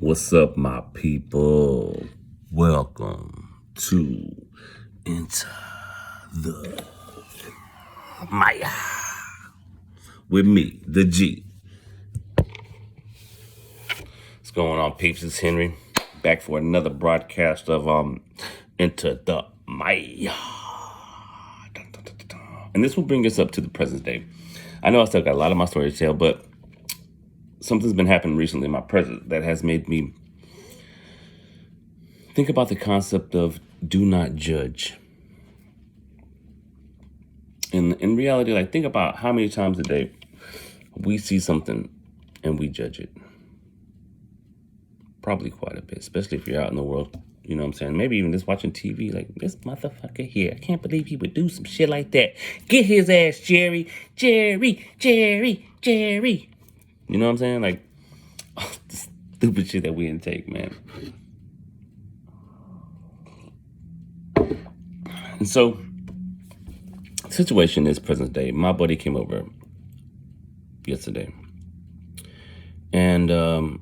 What's up, my people? Welcome to Enter the Maya with me, the G. What's going on, peeps? It's Henry, back for another broadcast of Enter the Maya. Dun, dun, dun, dun, dun. And this will bring us up to the present day. I know I still got a lot of my story to tell, but something's been happening recently in my present that has made me think about the concept of do not judge. In reality, like, think about how many times a day we see something and we judge it. Probably quite a bit, especially if you're out in the world. You know what I'm saying? Maybe even just watching TV, like, this motherfucker here. I can't believe he would do some shit like that. Get his ass, Jerry. Jerry. You know what I'm saying? Like, the stupid shit that we intake, man. And so, the situation is present day. My buddy came over yesterday. And the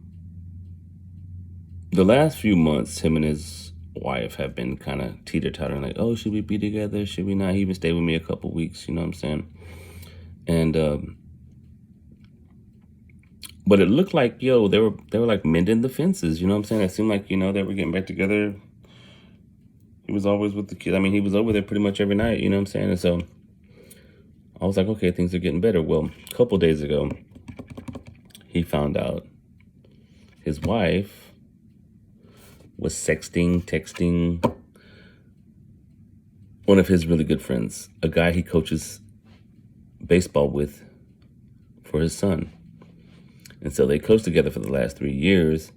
last few months, him and his wife have been kind of teeter-tottering, like, oh, should we be together? Should we not? He even stayed with me a couple weeks, you know what I'm saying? And but it looked like, they were like mending the fences, you know what I'm saying? It seemed like, they were getting back together. He was always with the kids. I mean, he was over there pretty much every night, you know what I'm saying? And so I was like, okay, things are getting better. Well, a couple days ago, he found out his wife was texting one of his really good friends, a guy he coaches baseball with for his son. And so they coached together for the last 3 years,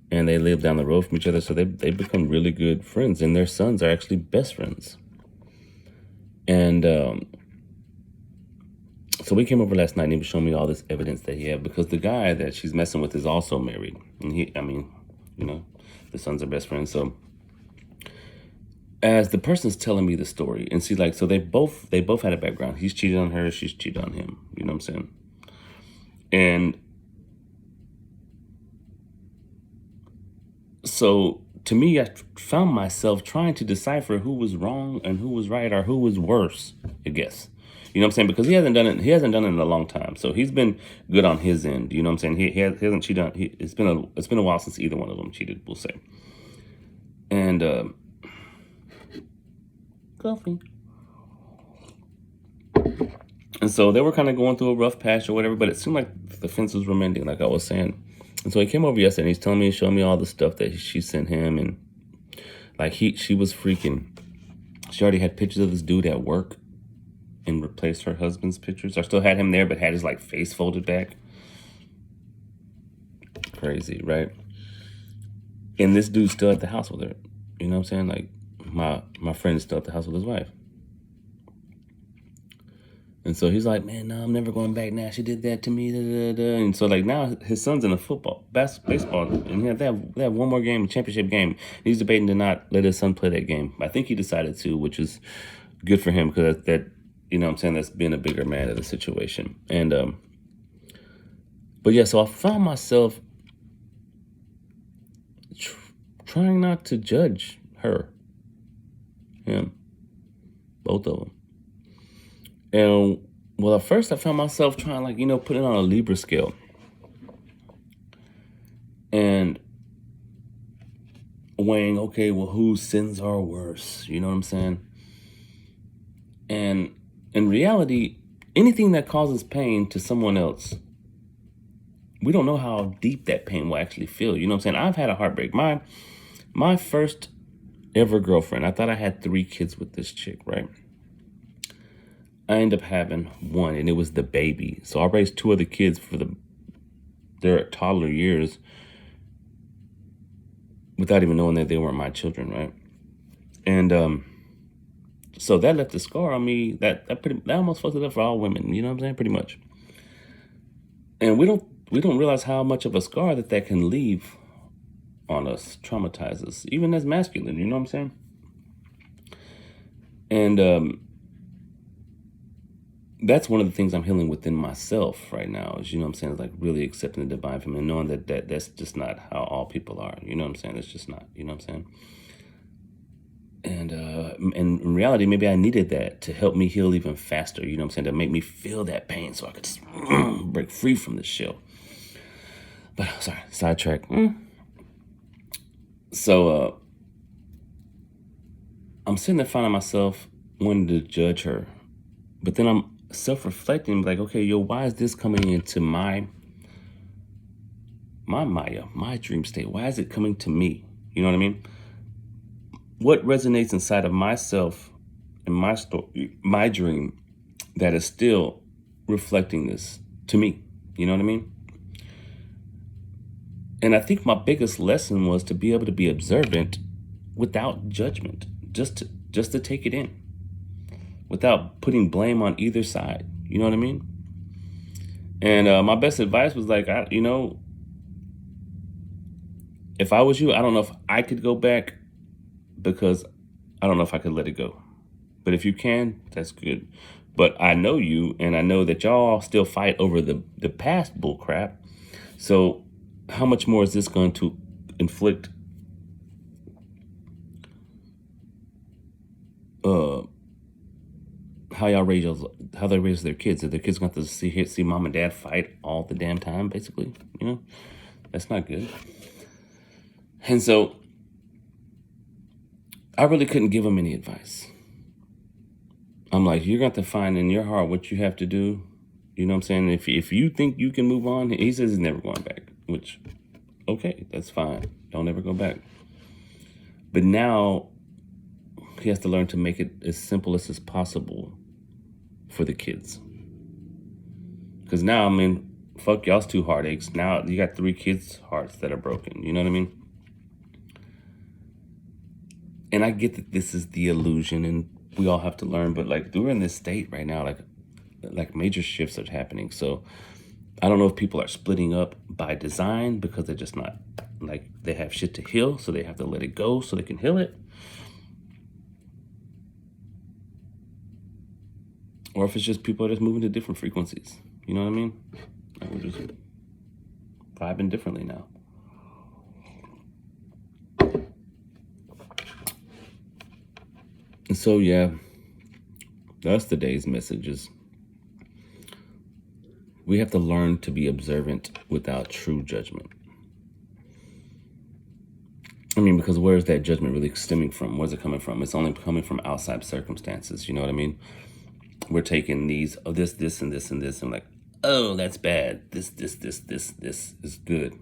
and they live down the road from each other. So they become really good friends, and their sons are actually best friends. And so we came over last night, and he was showing me all this evidence that he had, because the guy that she's messing with is also married. And the sons are best friends. So as the person's telling me the story, and see, like, so they both had a background. He's cheated on her, she's cheated on him. You know what I'm saying? And so to me, I found myself trying to decipher who was wrong and who was right, or who was worse, I guess. You know what I'm saying? Because he hasn't done it in a long time. So he's been good on his end. You know what I'm saying? He hasn't cheated on, it's been a while since either one of them cheated, we'll say. And coffee. And so they were kind of going through a rough patch or whatever, but it seemed like the fences were mending, like I was saying. And so he came over yesterday, and he's telling me, showing me all the stuff that she sent him, and like she was freaking. She already had pictures of this dude at work, and replaced her husband's pictures. I still had him there, but had his like face folded back. Crazy, right? And this dude's still at the house with her. You know what I'm saying? Like, my friend is still at the house with his wife. And so he's like, man, no, I'm never going back now. She did that to me. Da, da, da. And so, like, now his son's in a baseball, and they have one more game, a championship game. He's debating to not let his son play that game. I think he decided to, which is good for him, because that, you know what I'm saying, that's been a bigger man of the situation. And but yeah, so I found myself trying not to judge him, both of them. And, well, at first I found myself trying, like, put it on a Libra scale. And weighing, okay, well, whose sins are worse? You know what I'm saying? And in reality, anything that causes pain to someone else, we don't know how deep that pain will actually feel. You know what I'm saying? I've had a heartbreak. My first ever girlfriend, I thought I had 3 kids with this chick, right? I ended up having 1, and it was the baby. So I raised 2 other kids for their toddler years without even knowing that they weren't my children, right? And so that left a scar on me that almost fucked it up for all women. You know what I'm saying? Pretty much. And we don't realize how much of a scar that can leave on us, traumatize us, even as masculine. You know what I'm saying? And that's one of the things I'm healing within myself right now is, you know what I'm saying, is like really accepting the divine feminine, knowing that's just not how all people are. You know what I'm saying? It's just not, you know what I'm saying? And in reality, maybe I needed that to help me heal even faster, you know what I'm saying, to make me feel that pain so I could just break free from this shell. But sorry, sidetrack. So I'm sitting there finding myself wanting to judge her. But then I'm self-reflecting, like, okay, yo, why is this coming into my Maya, my dream state? Why is it coming to me? You know what I mean? What resonates inside of myself and my story, my dream, that is still reflecting this to me? You know what I mean? And I think my biggest lesson was to be able to be observant without judgment, just to take it in, without putting blame on either side. You know what I mean? And my best advice was like, if I was you, I don't know if I could go back, because I don't know if I could let it go. But if you can, that's good. But I know you, and I know that y'all still fight over the past bull crap. So how much more is this going to inflict how they raise their kids? Are their kids going to see mom and dad fight all the damn time, basically? You know, that's not good. And so I really couldn't give them any advice. I'm like, you're going to find in your heart what you have to do. You know what I'm saying? If you think you can move on, he says he's never going back, which, okay, that's fine. Don't ever go back. But now he has to learn to make it as simple as possible for the kids. Because now, I mean, fuck y'all's 2 heartaches. Now you got 3 kids' hearts that are broken. You know what I mean? And I get that this is the illusion and we all have to learn, but like we're in this state right now, like major shifts are happening. So I don't know if people are splitting up by design because they're just not, like, they have shit to heal, so they have to let it go so they can heal it. Or if it's just people are just moving to different frequencies. You know what I mean? Like, we're just vibing differently now. And so, yeah, that's today's messages. We have to learn to be observant without true judgment. I mean, because where is that judgment really stemming from? Where's it coming from? It's only coming from outside circumstances. You know what I mean? We're taking these, oh, this, and this, and this, and like, oh, that's bad. This is good.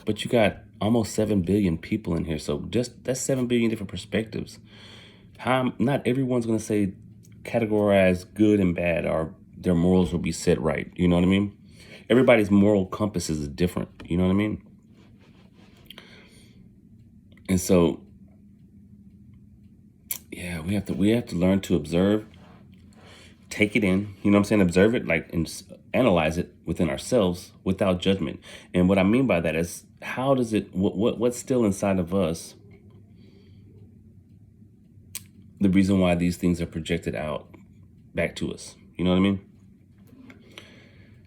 But you got almost 7 billion people in here. So just that's 7 billion different perspectives. Not everyone's going to say categorize good and bad, or their morals will be set right. You know what I mean? Everybody's moral compass is different. You know what I mean? And so, yeah, we have to learn to observe, take it in, you know what I'm saying? Observe it, like, and analyze it within ourselves without judgment. And what I mean by that is, how does it, what's still inside of us, the reason why these things are projected out back to us. You know what I mean?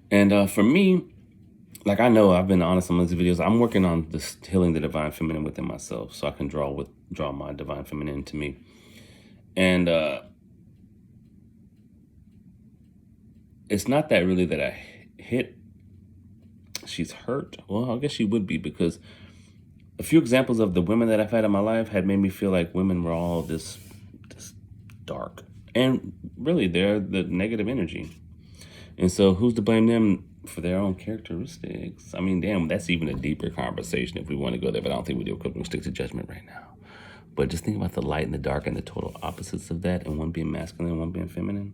And for me, like, I know I've been honest on these videos. I'm working on this healing the divine feminine within myself, so I can draw my divine feminine into me. And it's not that really that I hit. She's hurt. Well, I guess she would be, because a few examples of the women that I've had in my life had made me feel like women were all this dark, and really they're the negative energy. And so who's to blame them for their own characteristics? I mean, damn, that's even a deeper conversation if we want to go there, but I don't think we do, because we'll stick to judgment right now. But just think about the light and the dark and the total opposites of that, and one being masculine and one being feminine.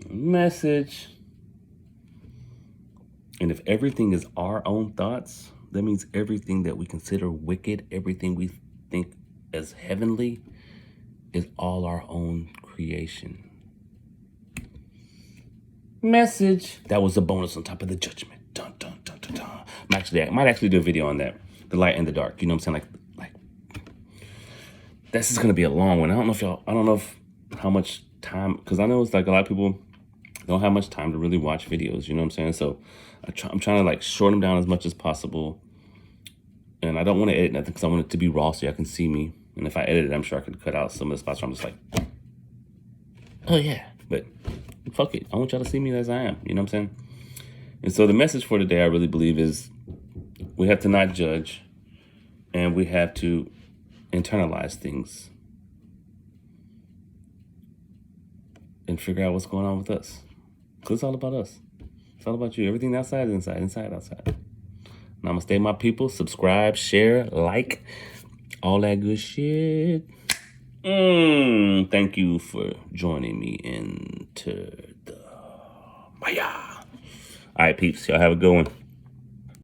Message. And if everything is our own thoughts, that means everything that we consider wicked, everything we think as heavenly, is all our own creation. Message. That was a bonus on top of the judgment. Dun, dun, dun, dun, dun. I might actually do a video on that. The light and the dark. You know what I'm saying? Like this is gonna be a long one. I don't know how much time, because I know it's like a lot of people don't have much time to really watch videos, you know what I'm saying? So I'm trying to like shorten them down as much as possible. And I don't want to edit nothing because I want it to be raw so y'all can see me. And if I edit it, I'm sure I could cut out some of the spots where I'm just like, oh yeah. But fuck it. I want y'all to see me as I am. You know what I'm saying? And so the message for today, I really believe, is we have to not judge, and we have to internalize things and figure out what's going on with us. Because it's all about us. It's all about you. Everything outside is inside, inside, outside. Namaste, my people. Subscribe, share, like, all that good shit. Thank you for joining me into the Maya. All right, peeps. Y'all have a good one.